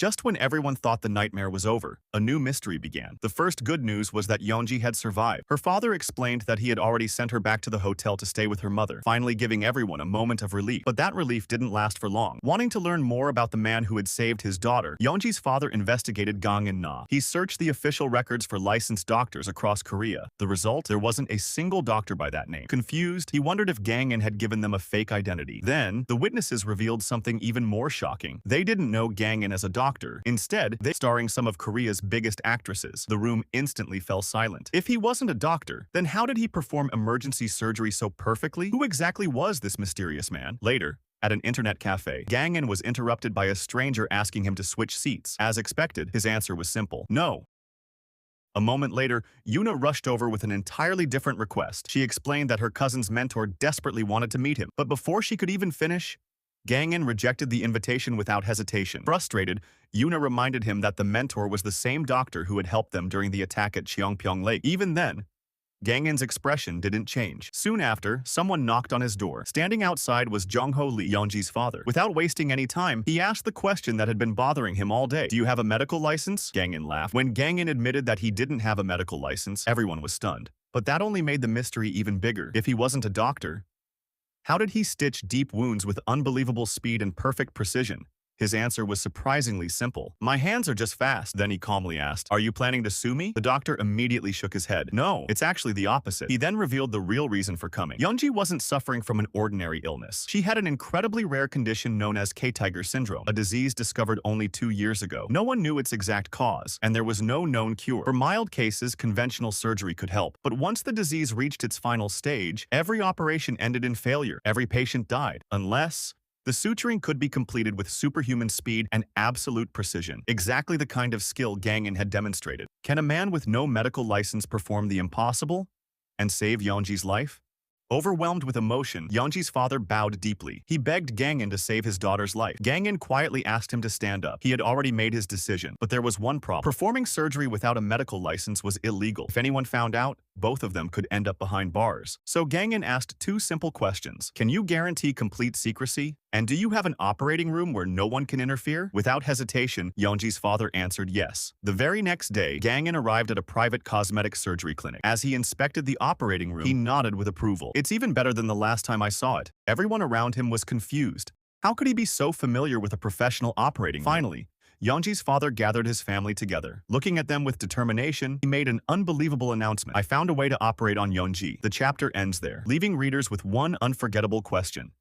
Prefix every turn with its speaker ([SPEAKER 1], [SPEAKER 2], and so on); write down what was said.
[SPEAKER 1] Just when everyone thought the nightmare was over, a new mystery began. The first good news was that Yeonji had survived. Her father explained that he had already sent her back to the hotel to stay with her mother, finally giving everyone a moment of relief. But that relief didn't last for long. Wanting to learn more about the man who had saved his daughter, Yeonji's father investigated Gang-in-na. He searched the official records for licensed doctors across Korea. The result? There wasn't a single doctor by that name. Confused, he wondered if Gang-in had given them a fake identity. Then, the witnesses revealed something even more shocking. They didn't know Gang-in as a doctor. Instead, they starring some of Korea's biggest actresses. The room instantly fell silent. If he wasn't a doctor, then how did he perform emergency surgery so perfectly? Who exactly was this mysterious man? Later, at an internet cafe, Gang-in was interrupted by a stranger asking him to switch seats. As expected, his answer was simple: no. A moment later, Yuna rushed over with an entirely different request. She explained that her cousin's mentor desperately wanted to meet him, but before she could even finish, Gang-in rejected the invitation without hesitation. Frustrated, Yuna reminded him that the mentor was the same doctor who had helped them during the attack at Cheongpyeong Lake. Even then, Gang-in's expression didn't change. Soon after, someone knocked on his door. Standing outside was Jong-ho Lee, Yeonji's father. Without wasting any time, he asked the question that had been bothering him all day. "Do you have a medical license?" Gang-in laughed. When Gang-in admitted that he didn't have a medical license, everyone was stunned. But that only made the mystery even bigger. If he wasn't a doctor, how did he stitch deep wounds with unbelievable speed and perfect precision? His answer was surprisingly simple. "My hands are just fast." Then he calmly asked, "Are you planning to sue me?" The doctor immediately shook his head. "No, it's actually the opposite." He then revealed the real reason for coming. Yeonji wasn't suffering from an ordinary illness. She had an incredibly rare condition known as Keitaiger Syndrome, a disease discovered only 2 years ago. No one knew its exact cause, and there was no known cure. For mild cases, conventional surgery could help. But once the disease reached its final stage, every operation ended in failure. Every patient died, unless the suturing could be completed with superhuman speed and absolute precision, exactly the kind of skill Gang-in had demonstrated. Can a man with no medical license perform the impossible and save Yeonji's life? Overwhelmed with emotion, Yeonji's father bowed deeply. He begged Gang-in to save his daughter's life. Gang-in quietly asked him to stand up. He had already made his decision, but there was one problem. Performing surgery without a medical license was illegal. If anyone found out, both of them could end up behind bars. So Gang-in asked 2 simple questions. Can you guarantee complete secrecy? And do you have an operating room where no one can interfere? Without hesitation, Yeonji's father answered yes. The very next day, Gang-in arrived at a private cosmetic surgery clinic. As he inspected the operating room, he nodded with approval. "It's even better than the last time I saw it." Everyone around him was confused. How could he be so familiar with a professional operating room? Finally, Yeonji's father gathered his family together. Looking at them with determination, he made an unbelievable announcement. "I found a way to operate on Yeonji." The chapter ends there, leaving readers with one unforgettable question.